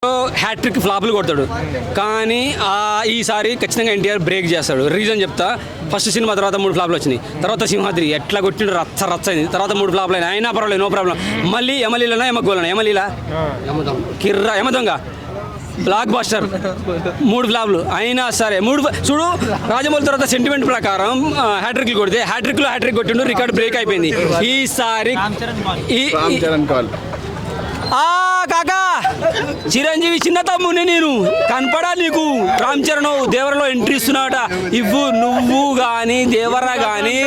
Hat trick ఫ్లాపులు కొడతాడు. కానీ ఈసారి ఖచ్చితంగా ఎన్టీఆర్ బ్రేక్ చేస్తాడు. రీజన్ చెప్తా. ఫస్ట్ సినిమా తర్వాత 3 ఫ్లాపులు వచ్చినాయి. తర్వాత సింహాద్రి ఎట్లా కొట్టిండు, రచ్చ అయింది. తర్వాత 3 ఫ్లాపులు అయినా అయినా పర్వాలేదు, నో ప్రాబ్లం. మళ్ళీ ఎమలీలనా ఎమగోలనా, ఎమలీలా కిర్రా ఎమదొంగ బ్లాక్ బాస్టర్ 3 ఫ్లాపులు అయినా సరే 3 చూడు. రాజమౌళి తర్వాత సెంటిమెంట్ ప్రకారం హ్యాట్రిక్లు కొడితే హ్యాట్రిక్ కొట్టిండు, రికార్డు బ్రేక్ అయిపోయింది. ఈసారి కాకా చిరంజీవి చిన్న తమ్ముని నేను కనపడా నీకు. రామ్ చరణ్ దేవరలో ఎంట్రీ ఇస్తున్నాట. నువ్వు కానీ దేవరా కానీ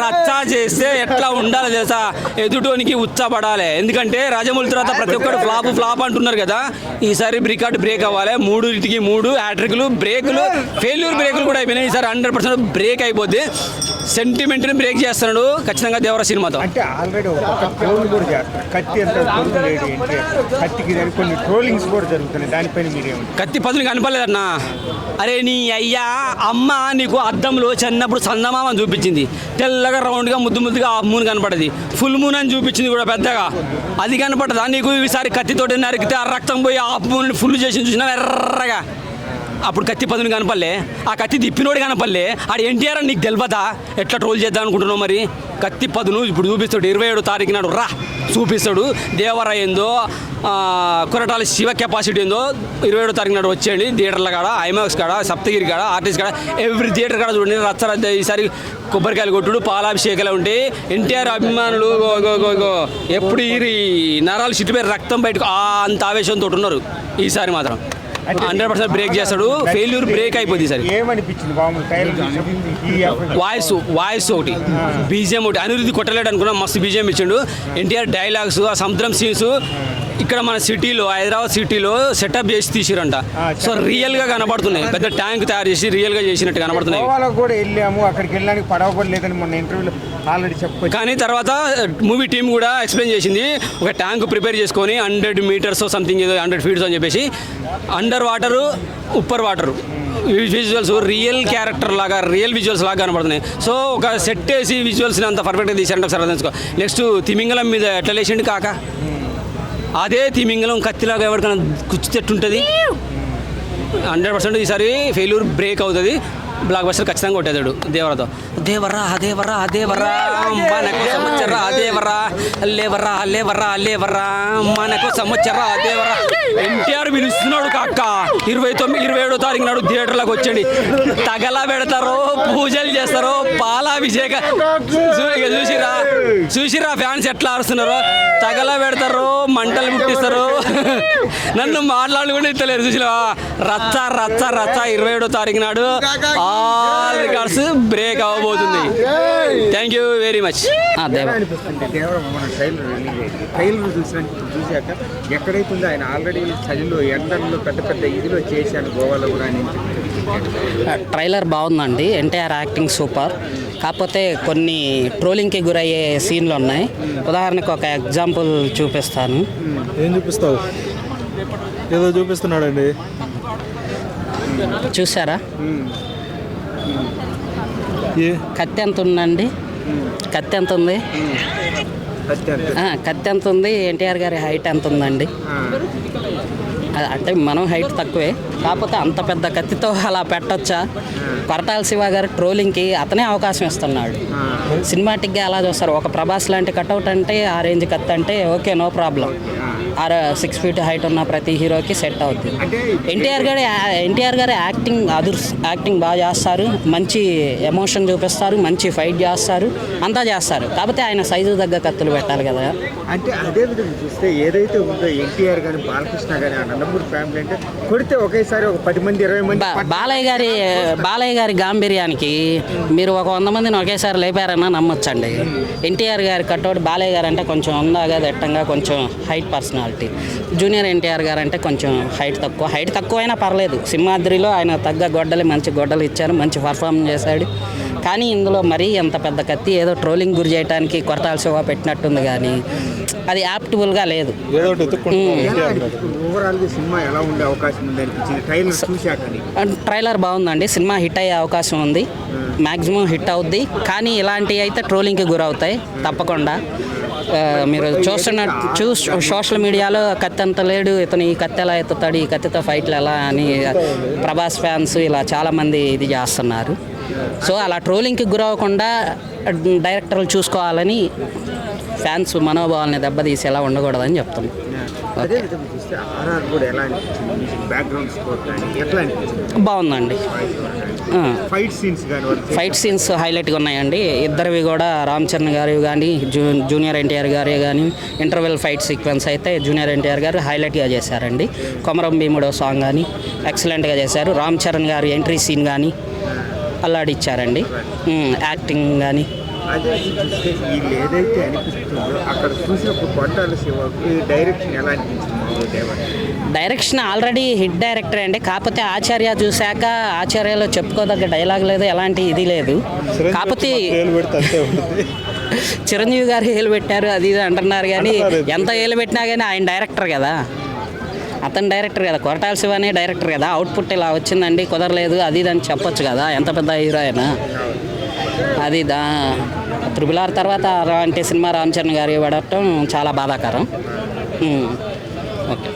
రచ్చా చేస్తే ఎట్లా ఉండాలి తెలుసా? ఎదుటోనికి ఉచ్చపడాలి. ఎందుకంటే రాజమౌళి తర్వాత ప్రతి ఒక్కరు ఫ్లాప్ అంటున్నారు కదా. ఈసారి రికార్డు బ్రేక్ అవ్వాలి. 3 హ్యాట్రిక్లు బ్రేకులు ఫెయిల్యూర్ బ్రేకులు కూడా అయిపోయినాయి. ఈసారి 100% బ్రేక్ అయిపోద్ది. సెంటిమెంట్ని బ్రేక్ చేస్తున్నాడు ఖచ్చితంగా దేవరా సినిమాతో. అంటే ఆల్రెడీ ఒక ట్రోల్ కూడా చేస్తారు. కత్తి ఎంత కత్తికి కొన్ని ట్రోలింగ్స్ కూడా జరుగుతున్నాయి. దానిపైన మీరేమంటారు? కత్తి పదులు కనపడలేదన్నా. అరే నీ అయ్యా అమ్మ నీకు అద్దంలో చిన్నప్పుడు చందమామ చూపించింది. తెల్లగా రౌండ్గా ముద్దుగా ఆ మూన్ కనపడది. ఫుల్ మూన్ అని చూపించింది కూడా పెద్దగా. అది కనపడదా నీకు? ఈసారి కత్తితోటి నరికితే ఆ రక్తం పోయి ఆ మూన్ ఫుల్ చేసి చూసినా ఎర్రగా. అప్పుడు కత్తి పదును కనపడలే, ఆ కత్తి తిప్పినోడు కనపడలే. ఆడు ఎన్టీఆర్ అని నీకు తెలియదా? ఎట్లా ట్రోల్ చేద్దాం అనుకుంటున్నావు? మరి కత్తి పదును ఇప్పుడు చూపిస్తాడు. 27వ తారీఖు నాడు చూపిస్తాడు. దేవరా ఏందో, కొరటాల శివ కెపాసిటీ ఏందో 27వ తారీఖు నాడు వచ్చేయండి. థియేటర్ల కాడ, ఐమాక్స్ కాడ, సప్తగిరి కాడ, ఆర్టిస్ట్ కాడ, ఎవ్రీ థియేటర్ కాడ చూడండి. రచ్చ ఈసారి కొబ్బరికాయలు కొట్టుడు, పాలాభిషేకాలు ఉంటాయి. ఎన్టీఆర్ అభిమానులు ఎప్పుడు ఈ నరాలు చిట్టుపై రక్తం బయటకు అంత ఆవేశంతో ఉన్నారు. ఈసారి మాత్రం 100% బ్రేక్ చేస్తాడు. ఫెయిల్యూర్ బ్రేక్ అయిపోద్ది సార్. ఏమనిపించింది? వాయిస్ ఒకటి, బీజిఎం ఒకటి. అనిరుద్ధి కొట్టలేడు అనుకున్నా, మస్తు బీజిఎం ఇచ్చిండు. ఎన్టీఆర్ డైలాగ్స్, ఆ సముద్రం సీన్స్ ఇక్కడ మన సిటీలో, హైదరాబాద్ సిటీలో సెటప్ చేసి తీసిరంట. సో రియల్ గా కనబడుతున్నాయి. పెద్ద ట్యాంక్ తయారు చేసి రియల్ గా చేసినట్టు కనబడుతున్నాయి. కూడా వెళ్ళాము, అక్కడికి వెళ్ళడానికి పడవలేదని మొన్న ఇంటర్వ్యూలో ఆల్రెడీ చెప్పారు. కానీ తర్వాత మూవీ టీం కూడా ఎక్స్ప్లెయిన్ చేసింది. ఒక ట్యాంక్ ప్రిపేర్ చేసుకొని 100 మీటర్స్ సంథింగ్ ఏదో 100 ఫీట్స్ అని చెప్పేసి, under water upper water visuals real character లాగా, రియల్ విజువల్స్ లాగా కనబడుతున్నాయి. సో ఒక సెట్ వేసి విజువల్స్ని అంత పర్ఫెక్ట్గా తీసారంటే ఒకసారి అర్థం చేసుకో. నెక్స్ట్ తిమింగలం మీద ఎట్లా లేచిండు కాక, అదే తిమింగలం కత్తిలాగా ఎవరికైనా కుచ్చితెట్టుంటుంది. 100% ఈసారి ఫెయిల్యూర్ బ్రేక్ అవుతుంది. బ్లాక్ బస్టర్ ఖచ్చితంగా కొట్టేదాడు దేవరాతో. దేవరా మనకు సంవత్సరా దేవరా లేవరా మనకు సంవత్సరా దేవరా. ఎన్టీఆర్ పిలుస్తున్నాడు కాక. 27వ తారీఖు నాడు థియేటర్లోకి వచ్చండి. తగలా పెడతారో, పూజలు చేస్తారో, పాలాభిషేక చూసిరా ఫ్యాన్స్ ఎట్లా ఆరుస్తున్నారో. తగలా పెడతారో, మంటలు ముట్టిస్తారు. నన్ను మాట్లాడుకుంటే ఇస్తలేరు. చూసిరా రచ్చ 27వ తారీఖు నాడు ఆల్ రికార్డ్స్ బ్రేక్ అవ్వబోతుంది. Thank you very much. చూశాక ఎక్కడైతే ఉందో ఆయన ఆల్రెడీ చలిలో ఎండల్లో పెద్ద ఇదిలో చేశాను గోవాలో కూడా. ట్రైలర్ బాగుందండి. NTR acting super. కాకపోతే కొన్ని ట్రోలింగ్కి గురయ్యే సీన్లు ఉన్నాయి. ఉదాహరణకు ఒక ఎగ్జాంపుల్ చూపిస్తాను. ఏం చూపిస్తావు? ఏదో చూపిస్తున్నాడండి, చూసారా? కత్తి ఎంత ఉందండి? కత్తి ఎంత ఉంది? కత్తి ఎంత ఉంది? ఎన్టీఆర్ గారి హైట్ ఎంత ఉందండి? అంటే మనం హైట్ తక్కువే, కాకపోతే అంత పెద్ద కత్తితో అలా పెట్టొచ్చా? కొరటాల శివ గారు ట్రోలింగ్కి అతనే అవకాశం ఇస్తున్నాడు. సినిమాటిక్గా ఎలా చూస్తారు? ఒక ప్రభాస్ లాంటి కట్అవుట్ అంటే, ఆ రేంజ్ కత్తి అంటే okay, no problem. 6 feet height ఉన్న ప్రతి హీరోకి సెట్ అవుతుంది. ఎన్టీఆర్ గారి యాక్టింగ్ బాగా చేస్తారు. మంచి ఎమోషన్ చూపిస్తారు, మంచి ఫైట్ చేస్తారు, అంతా చేస్తారు. కాకపోతే ఆయన సైజు తగ్గ కత్తులు పెట్టాలి కదా. అంటే అదే విధంగా చూస్తే ఏదైతే ఉందో ఎన్టీఆర్ కానీ, బాలకృష్ణ కానీ, ఆ నందమూరి ఫ్యామిలీ అంటే కొడితే ఒకేసారి ఒక 10 మంది 20 మంది. బాలయ్య గారి గాంభీర్యానికి మీరు ఒక 100 మందిని ఒకేసారి లేపారన్నా నమ్మొచ్చండి. ఎన్టీఆర్ గారి కట్అవుట్, బాలయ్య గారు అంటే కొంచెం ఉందాగా దట్టంగా, కొంచెం హైట్ పర్సనాలిటీ. జూనియర్ ఎన్టీఆర్ గారు అంటే కొంచెం హైట్ తక్కువైనా పర్లేదు. సింహాద్రిలో ఆయన తగ్గ మంచి గొడ్డలు ఇచ్చారు, మంచి పర్ఫార్మ్ చేశాడు. కానీ ఇందులో మరీ ఎంత పెద్ద కత్తి ఏదో ట్రోలింగ్ గురి చేయడానికి కొరటాల శివ పెట్టినట్టుంది, కానీ అది యాప్టబుల్గా లేదు. ట్రైలర్ బాగుందండి. సినిమా హిట్ అయ్యే అవకాశం ఉంది, మ్యాక్సిమం హిట్ అవుద్ది. కానీ ఇలాంటివి అయితే ట్రోలింగ్కి గురవుతాయి తప్పకుండా. మీరు సోషల్ మీడియాలో కత్తి అంత లేడు, ఇతను ఈ కత్తి ఎలా ఎత్తుతాడు, ఈ కత్తితో ఫైట్లు ఎలా అని ప్రభాస్ ఫ్యాన్స్ ఇలా చాలామంది ఇది చేస్తున్నారు. సో అలా ట్రోలింగ్కి గురవ్వకుండా డైరెక్టర్లు చూసుకోవాలని, ఫ్యాన్స్ మనోభావాలని దెబ్బతీసేలా ఉండకూడదని చెప్తున్నాను. అదే విధంగా చూస్తే ఆర్ఆర్ కూడా ఎలా అనిపించింది, బ్యాక్గ్రౌండ్ స్కోర్ కానీ ఎట్లా అనిపించింది? బాగుందండి. ఫైట్ సీన్స్ కానీ ఫైట్ సీన్స్ హైలైట్గా ఉన్నాయండి. ఇద్దరివి కూడా రామ్ చరణ్ గారి కానీ జూనియర్ ఎన్టీఆర్ గారి కానీ ఇంటర్వెల్ ఫైట్ సీక్వెన్స్ అయితే జూనియర్ ఎన్టీఆర్ గారు హైలైట్గా చేశారండి. కొమరం భీముడో సాంగ్ కానీ ఎక్సలెంట్గా చేశారు. రామ్ చరణ్ గారి ఎంట్రీ సీన్ కానీ అల్లాడిచ్చారండి. యాక్టింగ్ కానీ అదే చూస్తే వీళ్ళు ఏదైతే అనిపిస్తుందో అక్కడ చూసినప్పుడు కొట్టాల శివకి డైరెక్షన్ ఎలా అనిపించింది? డైరెక్షన్ ఆల్రెడీ హిట్ డైరెక్టర్ అండి. కాకపోతే ఆచార్య చూశాక ఆచార్యలో చెప్పుకోదగ్గ డైలాగ్ లేదు, ఎలాంటి ఇది లేదు. కాకపోతే చిరంజీవి గారు ఏలు పెట్టారు అది ఇది అంటున్నారు, కానీ ఎంత ఏలు పెట్టినా కానీ ఆయన డైరెక్టర్ కదా, అతను డైరెక్టర్ కదా, కొరటాల శివనే డైరెక్టర్ కదా. అవుట్పుట్ ఇలా వచ్చిందండి, కుదరలేదు అది ఇది అని చెప్పొచ్చు కదా, ఎంత పెద్ద హీరో అయినా. అది RRR తర్వాత అలాంటి సినిమా రామ్ చరణ్ గారి పడటం చాలా బాధాకరం. ఓకే.